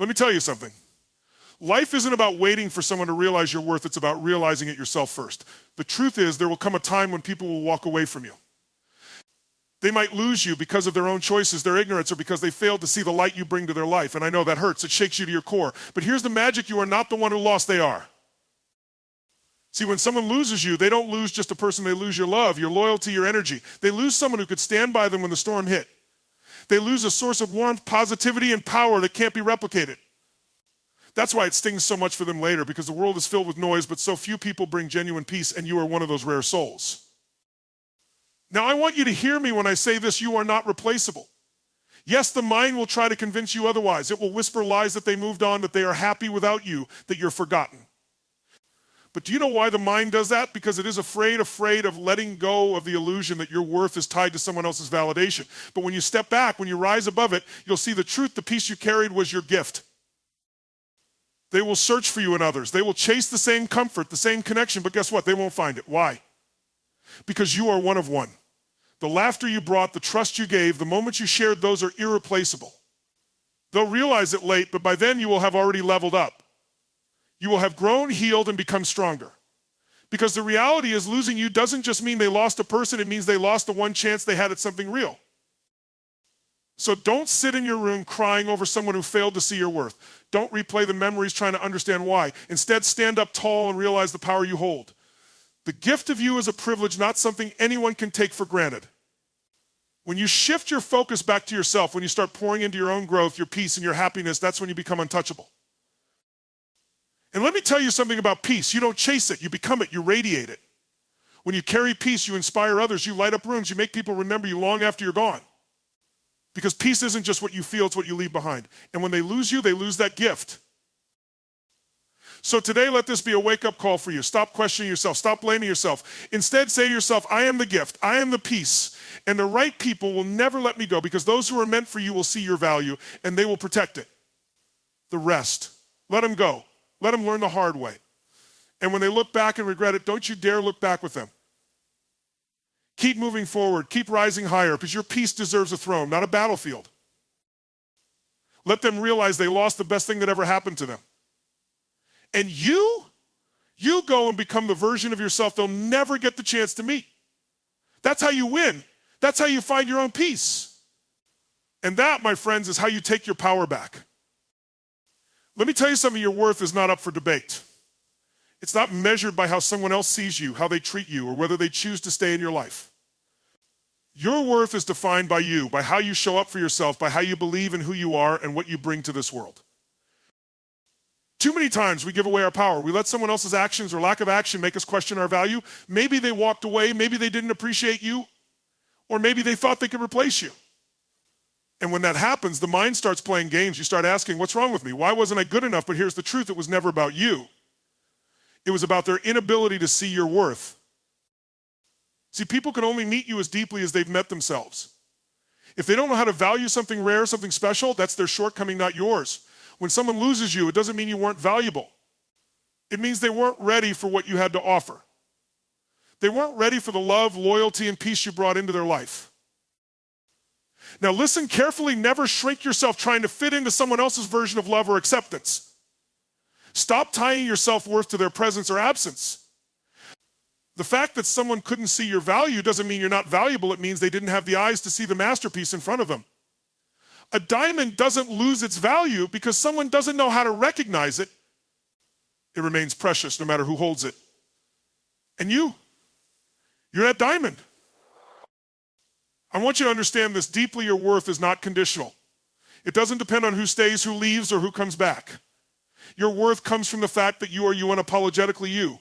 Let me tell you something. Life isn't about waiting for someone to realize your worth. It's about realizing it yourself first. The truth is, there will come a time when people will walk away from you. They might lose you because of their own choices, their ignorance, or because they failed to see the light you bring to their life. And I know that hurts. It shakes you to your core. But here's the magic. You are not the one who lost. They are. See, when someone loses you, they don't lose just a person. They lose your love, your loyalty, your energy. They lose someone who could stand by them when the storm hit. They lose a source of warmth, positivity, and power that can't be replicated. That's why it stings so much for them later, because the world is filled with noise, but so few people bring genuine peace, and you are one of those rare souls. Now, I want you to hear me when I say this. You are not replaceable. Yes, the mind will try to convince you otherwise. It will whisper lies that they moved on, that they are happy without you, that you're forgotten. But do you know why the mind does that? Because it is afraid of letting go of the illusion that your worth is tied to someone else's validation. But when you step back, when you rise above it, you'll see the truth. The peace you carried was your gift. They will search for you in others. They will chase the same comfort, the same connection, but guess what? They won't find it. Why? Because you are one of one. The laughter you brought, the trust you gave, the moments you shared, those are irreplaceable. They'll realize it late, but by then you will have already leveled up. You will have grown, healed, and become stronger. Because the reality is, losing you doesn't just mean they lost a person, it means they lost the one chance they had at something real. So don't sit in your room crying over someone who failed to see your worth. Don't replay the memories trying to understand why. Instead, stand up tall and realize the power you hold. The gift of you is a privilege, not something anyone can take for granted. When you shift your focus back to yourself, when you start pouring into your own growth, your peace, and your happiness, that's when you become untouchable. And let me tell you something about peace. You don't chase it, you become it, you radiate it. When you carry peace, you inspire others, you light up rooms, you make people remember you long after you're gone. Because peace isn't just what you feel, it's what you leave behind. And when they lose you, they lose that gift. So today, let this be a wake-up call for you. Stop questioning yourself. Stop blaming yourself. Instead, say to yourself, I am the gift. I am the peace. And the right people will never let me go, because those who are meant for you will see your value and they will protect it. The rest, let them go. Let them learn the hard way. And when they look back and regret it, don't you dare look back with them. Keep moving forward. Keep rising higher, because your peace deserves a throne, not a battlefield. Let them realize they lost the best thing that ever happened to them. And you go and become the version of yourself they'll never get the chance to meet. That's how you win. That's how you find your own peace. And that, my friends, is how you take your power back. Let me tell you something. Your worth is not up for debate. It's not measured by how someone else sees you, how they treat you, or whether they choose to stay in your life. Your worth is defined by you, by how you show up for yourself, by how you believe in who you are and what you bring to this world. Too many times we give away our power. We let someone else's actions or lack of action make us question our value. Maybe they walked away, maybe they didn't appreciate you, or maybe they thought they could replace you. And when that happens, the mind starts playing games. You start asking, what's wrong with me? Why wasn't I good enough? But here's the truth. It was never about you. It was about their inability to see your worth. See, people can only meet you as deeply as they've met themselves. If they don't know how to value something rare, something special, that's their shortcoming, not yours. When someone loses you, it doesn't mean you weren't valuable. It means they weren't ready for what you had to offer. They weren't ready for the love, loyalty, and peace you brought into their life. Now listen carefully. Never shrink yourself trying to fit into someone else's version of love or acceptance. Stop tying your self-worth to their presence or absence. The fact that someone couldn't see your value doesn't mean you're not valuable. It means they didn't have the eyes to see the masterpiece in front of them. A diamond doesn't lose its value because someone doesn't know how to recognize it. It remains precious no matter who holds it. And you're that diamond. I want you to understand this deeply. Your worth is not conditional. It doesn't depend on who stays, who leaves, or who comes back. Your worth comes from the fact that you are you unapologetically you.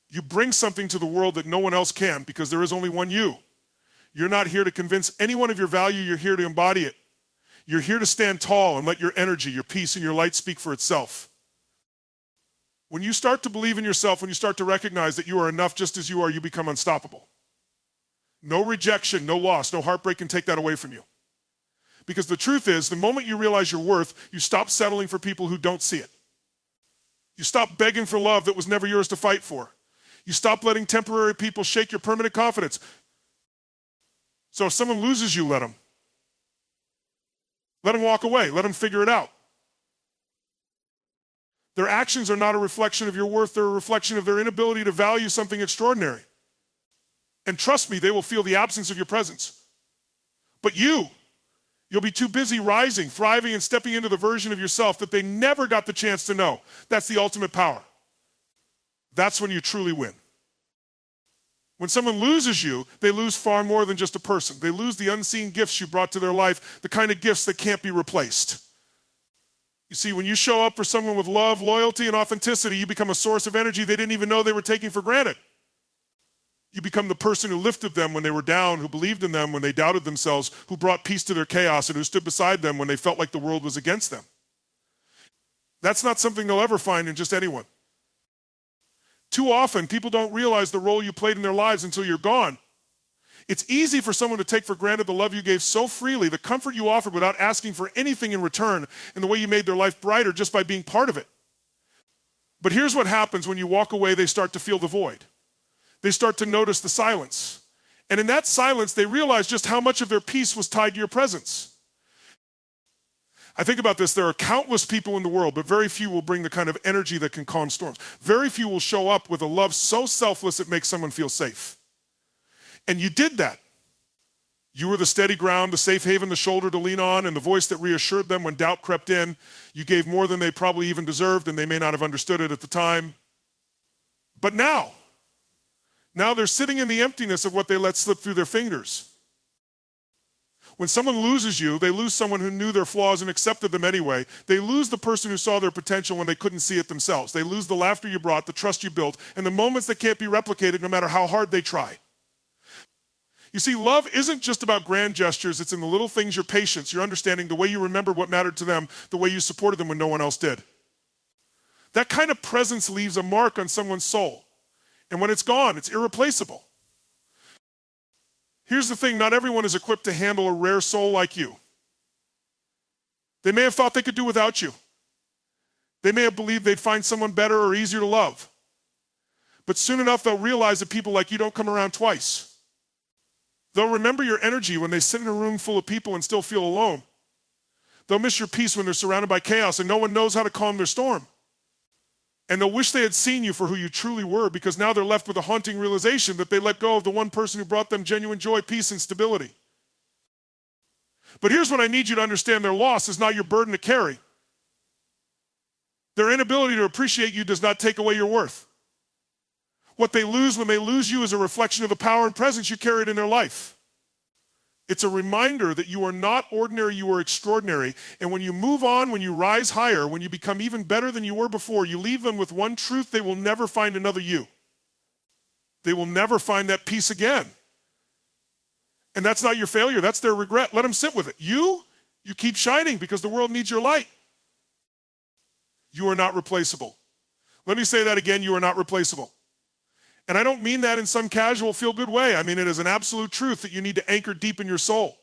You bring something to the world that no one else can, because there is only one you. You're not here to convince anyone of your value. You're here to embody it. You're here to stand tall and let your energy, your peace, and your light speak for itself. When you start to believe in yourself, when you start to recognize that you are enough just as you are, you become unstoppable. No rejection, no loss, no heartbreak can take that away from you. Because the truth is, the moment you realize your worth, you stop settling for people who don't see it. You stop begging for love that was never yours to fight for. You stop letting temporary people shake your permanent confidence. So if someone loses you, let them. Let them walk away. Let them figure it out. Their actions are not a reflection of your worth. They're a reflection of their inability to value something extraordinary. And trust me, they will feel the absence of your presence. But you'll be too busy rising, thriving, and stepping into the version of yourself that they never got the chance to know. That's the ultimate power. That's when you truly win. When someone loses you, they lose far more than just a person. They lose the unseen gifts you brought to their life, the kind of gifts that can't be replaced. You see, when you show up for someone with love, loyalty, and authenticity, you become a source of energy they didn't even know they were taking for granted. You become the person who lifted them when they were down, who believed in them when they doubted themselves, who brought peace to their chaos, and who stood beside them when they felt like the world was against them. That's not something they'll ever find in just anyone. Too often, people don't realize the role you played in their lives until you're gone. It's easy for someone to take for granted the love you gave so freely, the comfort you offered without asking for anything in return, and the way you made their life brighter just by being part of it. But here's what happens when you walk away. They start to feel the void. They start to notice the silence. And in that silence, they realize just how much of their peace was tied to your presence. I think about this. There are countless people in the world, but very few will bring the kind of energy that can calm storms. Very few will show up with a love so selfless it makes someone feel safe. And you did that. You were the steady ground, the safe haven, the shoulder to lean on, and the voice that reassured them when doubt crept in. You gave more than they probably even deserved, and they may not have understood it at the time. But now they're sitting in the emptiness of what they let slip through their fingers. When someone loses you, they lose someone who knew their flaws and accepted them anyway. They lose the person who saw their potential when they couldn't see it themselves. They lose the laughter you brought, the trust you built, and the moments that can't be replicated no matter how hard they try. You see, love isn't just about grand gestures. It's in the little things, your patience, your understanding, the way you remember what mattered to them, the way you supported them when no one else did. That kind of presence leaves a mark on someone's soul. And when it's gone, it's irreplaceable. Here's the thing, not everyone is equipped to handle a rare soul like you. They may have thought they could do without you. They may have believed they'd find someone better or easier to love. But soon enough, they'll realize that people like you don't come around twice. They'll remember your energy when they sit in a room full of people and still feel alone. They'll miss your peace when they're surrounded by chaos and no one knows how to calm their storm. And they'll wish they had seen you for who you truly were, because now they're left with a haunting realization that they let go of the one person who brought them genuine joy, peace, and stability. But here's what I need you to understand. Their loss is not your burden to carry. Their inability to appreciate you does not take away your worth. What they lose when they lose you is a reflection of the power and presence you carried in their life. It's a reminder that you are not ordinary, you are extraordinary. And when you move on, when you rise higher, when you become even better than you were before, you leave them with one truth: they will never find another you. They will never find that peace again. And that's not your failure, that's their regret. Let them sit with it. You keep shining because the world needs your light. You are not replaceable. Let me say that again, you are not replaceable. And I don't mean that in some casual feel-good way. I mean it as an absolute truth that you need to anchor deep in your soul.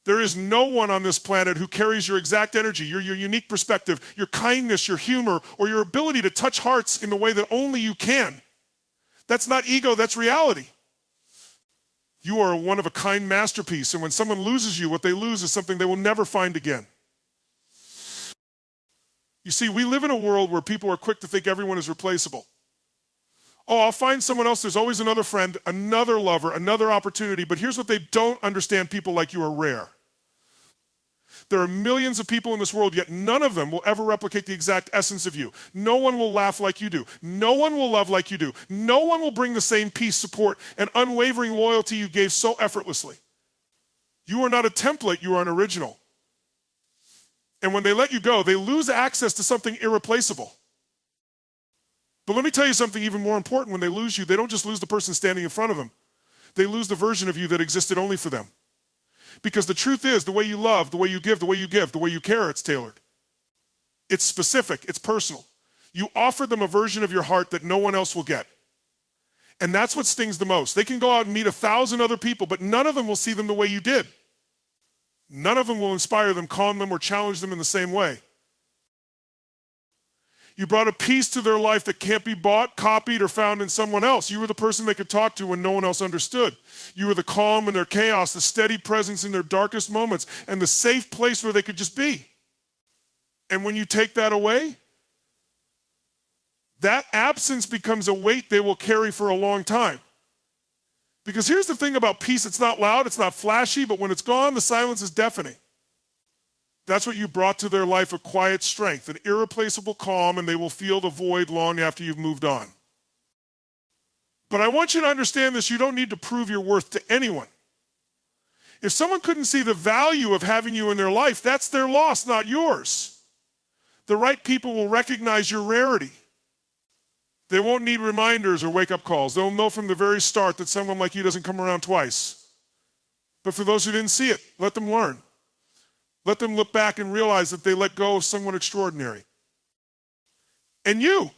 There is no one on this planet who carries your exact energy, your unique perspective, your kindness, your humor, or your ability to touch hearts in the way that only you can. That's not ego, that's reality. You are a one-of-a-kind masterpiece, and when someone loses you, what they lose is something they will never find again. You see, we live in a world where people are quick to think everyone is replaceable. Oh, I'll find someone else. There's always another friend, another lover, another opportunity. But here's what they don't understand: people like you are rare. There are millions of people in this world, yet none of them will ever replicate the exact essence of you. No one will laugh like you do. No one will love like you do. No one will bring the same peace, support, and unwavering loyalty you gave so effortlessly. You are not a template, you are an original. And when they let you go, they lose access to something irreplaceable. But let me tell you something even more important. When they lose you, they don't just lose the person standing in front of them. They lose the version of you that existed only for them. Because the truth is, the way you love, the way you give, the way you care, it's tailored. It's specific, it's personal. You offer them a version of your heart that no one else will get. And that's what stings the most. They can go out and meet 1,000 other people, but none of them will see them the way you did. None of them will inspire them, calm them, or challenge them in the same way. You brought a piece to their life that can't be bought, copied, or found in someone else. You were the person they could talk to when no one else understood. You were the calm in their chaos, the steady presence in their darkest moments, and the safe place where they could just be. And when you take that away, that absence becomes a weight they will carry for a long time. Because here's the thing about peace, it's not loud, it's not flashy, but when it's gone, the silence is deafening. That's what you brought to their life, a quiet strength, an irreplaceable calm, and they will feel the void long after you've moved on. But I want you to understand this, you don't need to prove your worth to anyone. If someone couldn't see the value of having you in their life, that's their loss, not yours. The right people will recognize your rarity. They won't need reminders or wake-up calls. They'll know from the very start that someone like you doesn't come around twice. But for those who didn't see it, let them learn. Let them look back and realize that they let go of someone extraordinary. And you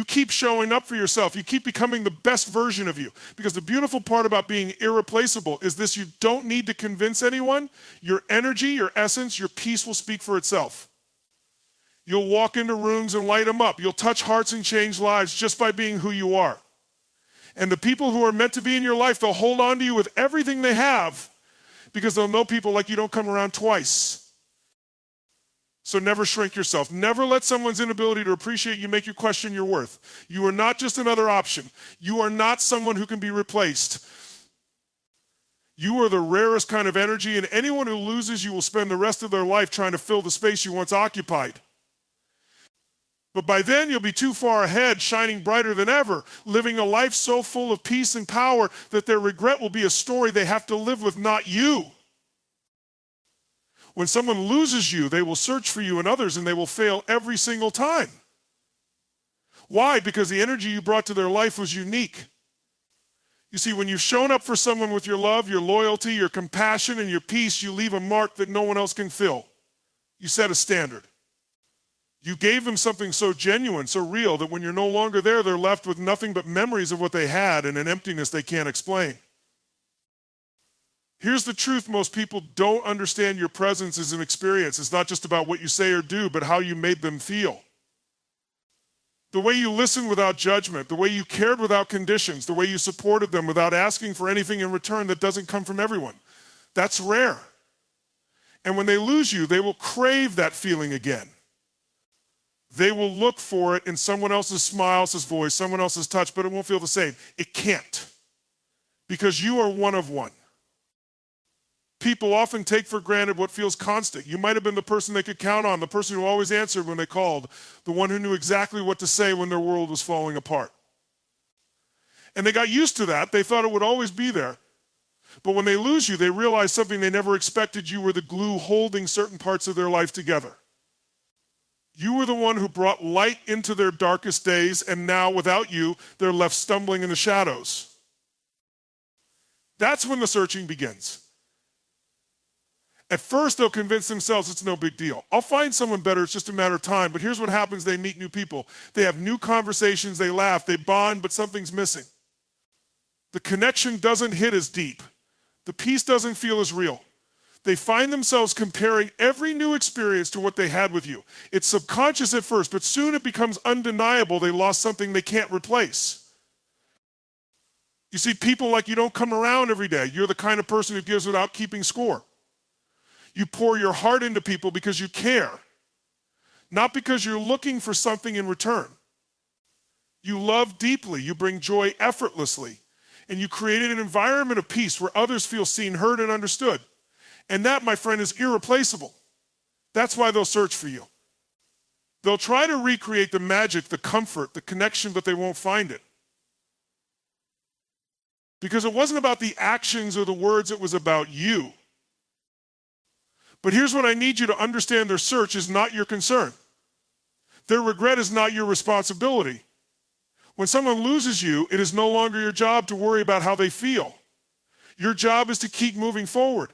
keep showing up for yourself. You keep becoming the best version of you. Because the beautiful part about being irreplaceable is this: you don't need to convince anyone. Your energy, your essence, your peace will speak for itself. You'll walk into rooms and light them up. You'll touch hearts and change lives just by being who you are. And the people who are meant to be in your life, they'll hold on to you with everything they have, because they'll know people like you don't come around twice. So never shrink yourself. Never let someone's inability to appreciate you make you question your worth. You are not just another option. You are not someone who can be replaced. You are the rarest kind of energy, and anyone who loses you will spend the rest of their life trying to fill the space you once occupied. But by then, you'll be too far ahead, shining brighter than ever, living a life so full of peace and power that their regret will be a story they have to live with, not you. When someone loses you, they will search for you and others, and they will fail every single time. Why? Because the energy you brought to their life was unique. You see, when you've shown up for someone with your love, your loyalty, your compassion, and your peace, you leave a mark that no one else can fill. You set a standard. You gave them something so genuine, so real, that when you're no longer there, they're left with nothing but memories of what they had and an emptiness they can't explain. Here's the truth: most people don't understand your presence as an experience. It's not just about what you say or do, but how you made them feel. The way you listened without judgment, the way you cared without conditions, the way you supported them without asking for anything in return that doesn't come from everyone. That's rare. And when they lose you, they will crave that feeling again. They will look for it in someone else's smile, else's voice, someone else's touch, but it won't feel the same. It can't, because you are one of one. People often take for granted what feels constant. You might have been the person they could count on, the person who always answered when they called, the one who knew exactly what to say when their world was falling apart. And they got used to that. They thought it would always be there. But when they lose you, they realize something they never expected: you were the glue holding certain parts of their life together. You were the one who brought light into their darkest days, and now, without you, they're left stumbling in the shadows. That's when the searching begins. At first, they'll convince themselves it's no big deal. I'll find someone better, it's just a matter of time. But here's what happens: they meet new people. They have new conversations, they laugh, they bond, but something's missing. The connection doesn't hit as deep. The peace doesn't feel as real. They find themselves comparing every new experience to what they had with you. It's subconscious at first, but soon it becomes undeniable they lost something they can't replace. You see, people like you don't come around every day. You're the kind of person who gives without keeping score. You pour your heart into people because you care, not because you're looking for something in return. You love deeply. You bring joy effortlessly. And you created an environment of peace where others feel seen, heard, and understood. And that, my friend, is irreplaceable. That's why they'll search for you. They'll try to recreate the magic, the comfort, the connection, but they won't find it. Because it wasn't about the actions or the words, it was about you. But here's what I need you to understand: their search is not your concern. Their regret is not your responsibility. When someone loses you, it is no longer your job to worry about how they feel. Your job is to keep moving forward.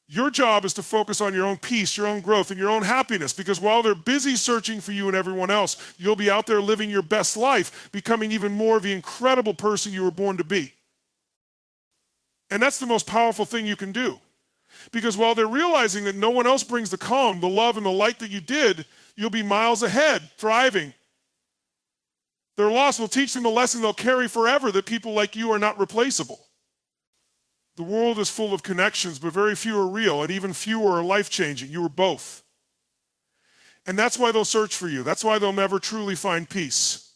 Your job is to focus on your own peace, your own growth, and your own happiness, because while they're busy searching for you and everyone else, you'll be out there living your best life, becoming even more of the incredible person you were born to be. And that's the most powerful thing you can do. Because while they're realizing that no one else brings the calm, the love, and the light that you did, you'll be miles ahead, thriving. Their loss will teach them a lesson they'll carry forever, that people like you are not replaceable. The world is full of connections, but very few are real, and even fewer are life-changing. You are both. And that's why they'll search for you. That's why they'll never truly find peace.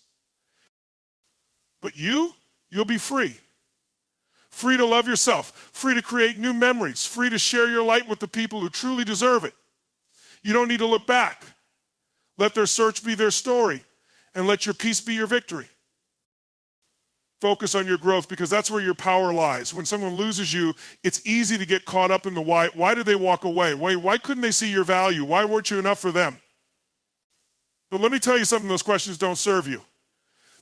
But you'll be free. Free to love yourself, free to create new memories, free to share your light with the people who truly deserve it. You don't need to look back. Let their search be their story, and let your peace be your victory. Focus on your growth, because that's where your power lies. When someone loses you, it's easy to get caught up in the why. Why did they walk away? Why couldn't they see your value? Why weren't you enough for them? But let me tell you something, those questions don't serve you.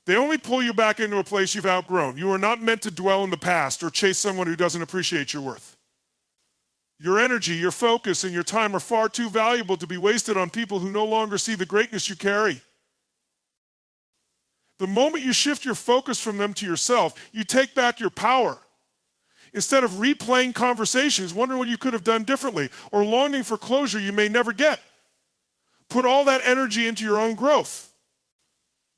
They only pull you back into a place you've outgrown. You are not meant to dwell in the past or chase someone who doesn't appreciate your worth. Your energy, your focus, and your time are far too valuable to be wasted on people who no longer see the greatness you carry. The moment you shift your focus from them to yourself, you take back your power. Instead of replaying conversations, wondering what you could have done differently, or longing for closure you may never get, put all that energy into your own growth.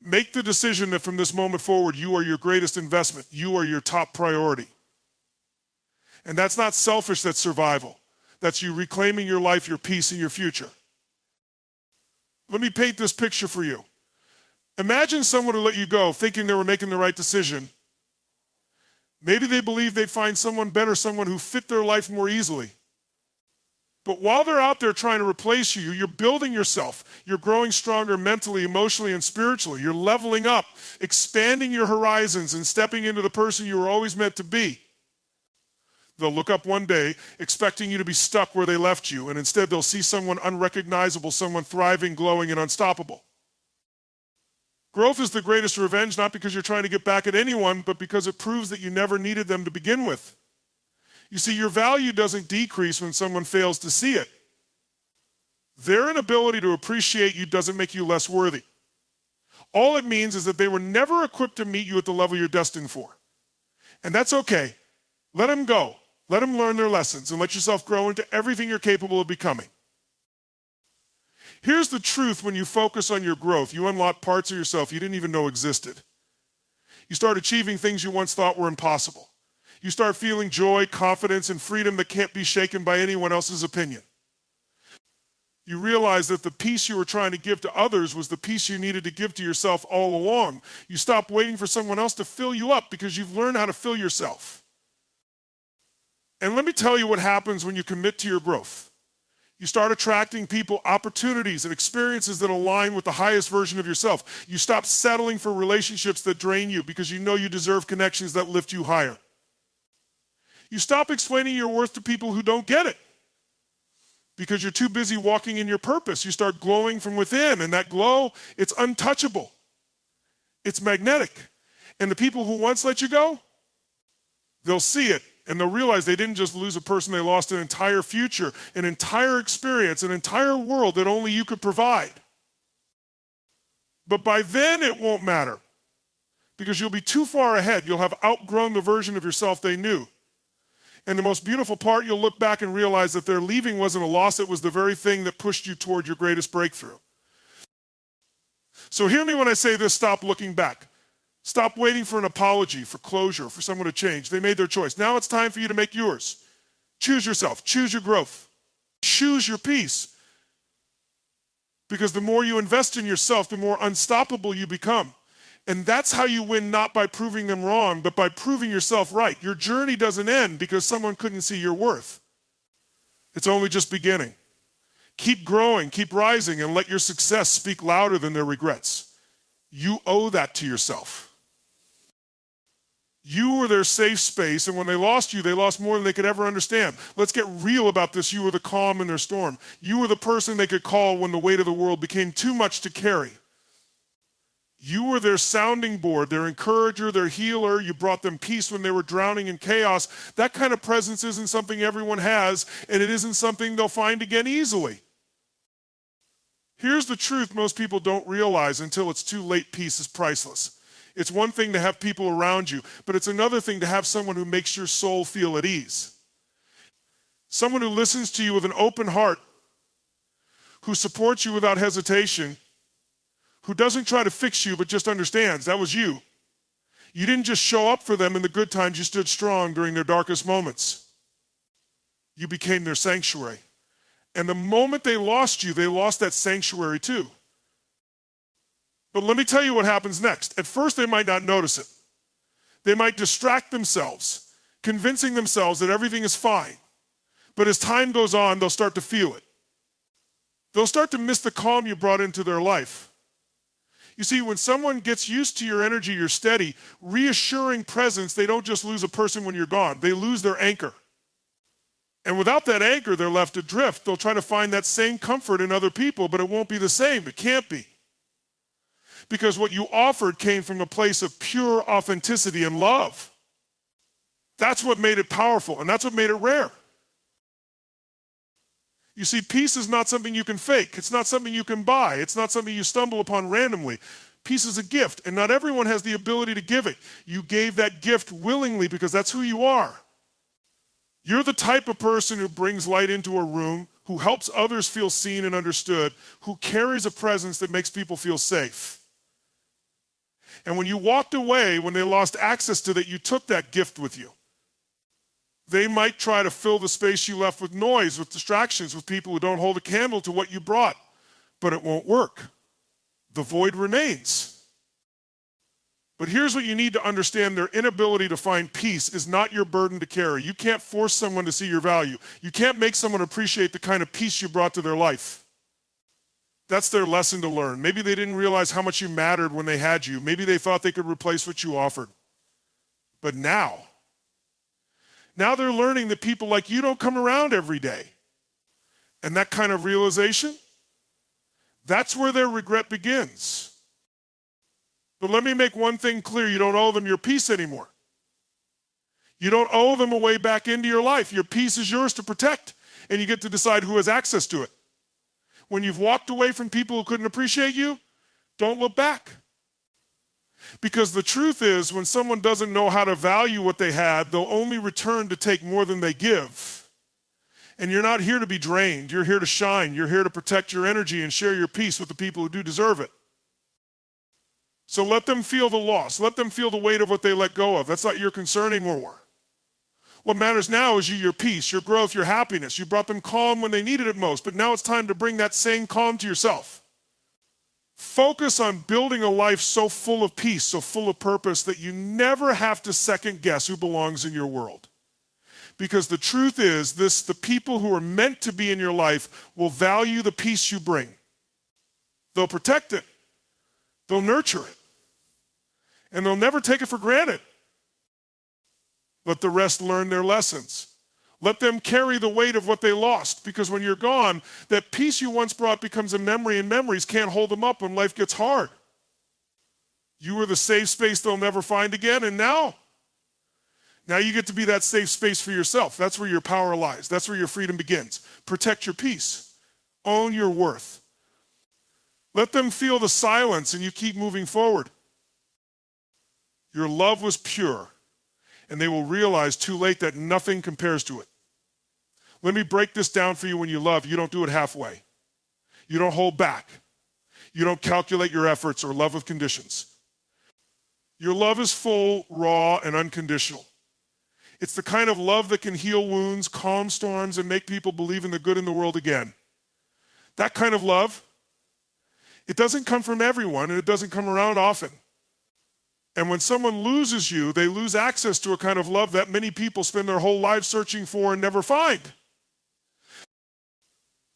Make the decision that from this moment forward, you are your greatest investment. You are your top priority. And that's not selfish, that's survival. That's you reclaiming your life, your peace, and your future. Let me paint this picture for you. Imagine someone who let you go thinking they were making the right decision. Maybe they believed they'd find someone better, someone who fit their life more easily. But while they're out there trying to replace you, you're building yourself. You're growing stronger mentally, emotionally, and spiritually. You're leveling up, expanding your horizons, and stepping into the person you were always meant to be. They'll look up one day expecting you to be stuck where they left you, and instead they'll see someone unrecognizable, someone thriving, glowing, and unstoppable. Growth is the greatest revenge, not because you're trying to get back at anyone, but because it proves that you never needed them to begin with. You see, your value doesn't decrease when someone fails to see it. Their inability to appreciate you doesn't make you less worthy. All it means is that they were never equipped to meet you at the level you're destined for. And that's okay. Let them go. Let them learn their lessons, and let yourself grow into everything you're capable of becoming. Here's the truth: when you focus on your growth, you unlock parts of yourself you didn't even know existed. You start achieving things you once thought were impossible. You start feeling joy, confidence, and freedom that can't be shaken by anyone else's opinion. You realize that the peace you were trying to give to others was the peace you needed to give to yourself all along. You stop waiting for someone else to fill you up because you've learned how to fill yourself. And let me tell you what happens when you commit to your growth. You start attracting people, opportunities, and experiences that align with the highest version of yourself. You stop settling for relationships that drain you because you know you deserve connections that lift you higher. You stop explaining your worth to people who don't get it because you're too busy walking in your purpose. You start glowing from within, and that glow, it's untouchable. It's magnetic. And the people who once let you go, they'll see it, and they'll realize they didn't just lose a person, they lost an entire future, an entire experience, an entire world that only you could provide. But by then, it won't matter because you'll be too far ahead. You'll have outgrown the version of yourself they knew. And the most beautiful part, you'll look back and realize that their leaving wasn't a loss. It was the very thing that pushed you toward your greatest breakthrough. So hear me when I say this: stop looking back. Stop waiting for an apology, for closure, for someone to change. They made their choice. Now it's time for you to make yours. Choose yourself. Choose your growth. Choose your peace. Because the more you invest in yourself, the more unstoppable you become. And that's how you win, not by proving them wrong, but by proving yourself right. Your journey doesn't end because someone couldn't see your worth. It's only just beginning. Keep growing, keep rising, and let your success speak louder than their regrets. You owe that to yourself. You were their safe space, and when they lost you, they lost more than they could ever understand. Let's get real about this. You were the calm in their storm. You were the person they could call when the weight of the world became too much to carry. You were their sounding board, their encourager, their healer. You brought them peace when they were drowning in chaos. That kind of presence isn't something everyone has, and it isn't something they'll find again easily. Here's the truth most people don't realize until it's too late: peace is priceless. It's one thing to have people around you, but it's another thing to have someone who makes your soul feel at ease. Someone who listens to you with an open heart, who supports you without hesitation, who doesn't try to fix you but just understands that was you. You didn't just show up for them in the good times, you stood strong during their darkest moments. You became their sanctuary. And the moment they lost you, they lost that sanctuary too. But let me tell you what happens next. At first, they might not notice it. They might distract themselves, convincing themselves that everything is fine. But as time goes on, they'll start to feel it. They'll start to miss the calm you brought into their life. You see, when someone gets used to your energy, your steady, reassuring presence, they don't just lose a person when you're gone. They lose their anchor. And without that anchor, they're left adrift. They'll try to find that same comfort in other people, but it won't be the same. It can't be. Because what you offered came from a place of pure authenticity and love. That's what made it powerful, and that's what made it rare. You see, peace is not something you can fake. It's not something you can buy. It's not something you stumble upon randomly. Peace is a gift, and not everyone has the ability to give it. You gave that gift willingly because that's who you are. You're the type of person who brings light into a room, who helps others feel seen and understood, who carries a presence that makes people feel safe. And when you walked away, when they lost access to that, you took that gift with you. They might try to fill the space you left with noise, with distractions, with people who don't hold a candle to what you brought, but it won't work. The void remains. But here's what you need to understand. Their inability to find peace is not your burden to carry. You can't force someone to see your value. You can't make someone appreciate the kind of peace you brought to their life. That's their lesson to learn. Maybe they didn't realize how much you mattered when they had you. Maybe they thought they could replace what you offered. But now they're learning that people like you don't come around every day. And that kind of realization, that's where their regret begins. But let me make one thing clear. You don't owe them your peace anymore. You don't owe them a way back into your life. Your peace is yours to protect, and you get to decide who has access to it. When you've walked away from people who couldn't appreciate you, don't look back. Because the truth is, when someone doesn't know how to value what they had, they'll only return to take more than they give. And you're not here to be drained. You're here to shine. You're here to protect your energy and share your peace with the people who do deserve it. So let them feel the loss. Let them feel the weight of what they let go of. That's not your concern anymore. What matters now is your peace, your growth, your happiness. You brought them calm when they needed it most, but now it's time to bring that same calm to yourself. Focus on building a life so full of peace, so full of purpose, that you never have to second guess who belongs in your world. Because the truth is, the people who are meant to be in your life will value the peace you bring. They'll protect it. They'll nurture it. And they'll never take it for granted. Let the rest learn their lessons. Let them carry the weight of what they lost, because when you're gone, that peace you once brought becomes a memory, and memories can't hold them up when life gets hard. You were the safe space they'll never find again, and now you get to be that safe space for yourself. That's where your power lies. That's where your freedom begins. Protect your peace. Own your worth. Let them feel the silence, and you keep moving forward. Your love was pure, and they will realize too late that nothing compares to it. Let me break this down for you. When you love, you don't do it halfway. You don't hold back. You don't calculate your efforts or love with conditions. Your love is full, raw, and unconditional. It's the kind of love that can heal wounds, calm storms, and make people believe in the good in the world again. That kind of love, it doesn't come from everyone, and it doesn't come around often. And when someone loses you, they lose access to a kind of love that many people spend their whole lives searching for and never find.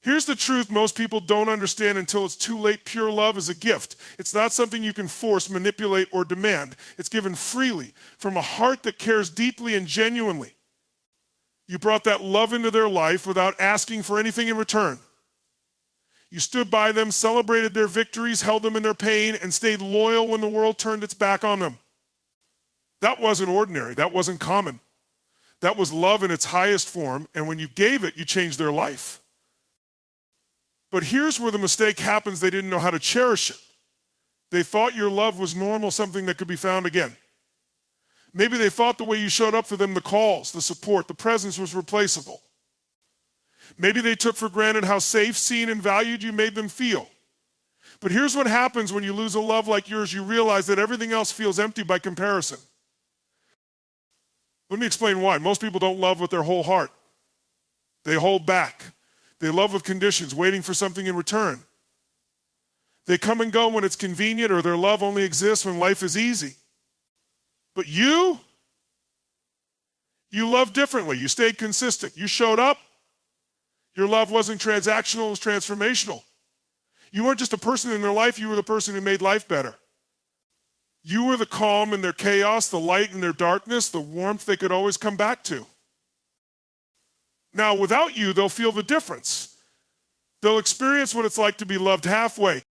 Here's the truth most people don't understand until it's too late. Pure love is a gift. It's not something you can force, manipulate, or demand. It's given freely from a heart that cares deeply and genuinely. You brought that love into their life without asking for anything in return. You stood by them, celebrated their victories, held them in their pain, and stayed loyal when the world turned its back on them. That wasn't ordinary. That wasn't common. That was love in its highest form, and when you gave it, you changed their life. But here's where the mistake happens. They didn't know how to cherish it. They thought your love was normal, something that could be found again. Maybe they thought the way you showed up for them, the calls, the support, the presence was replaceable. Maybe they took for granted how safe, seen, and valued you made them feel. But here's what happens when you lose a love like yours. You realize that everything else feels empty by comparison. Let me explain why. Most people don't love with their whole heart. They hold back. They love with conditions, waiting for something in return. They come and go when it's convenient, or their love only exists when life is easy. But you love differently. You stayed consistent. You showed up. Your love wasn't transactional, it was transformational. You weren't just a person in their life, you were the person who made life better. You were the calm in their chaos, the light in their darkness, the warmth they could always come back to. Now, without you, they'll feel the difference. They'll experience what it's like to be loved halfway.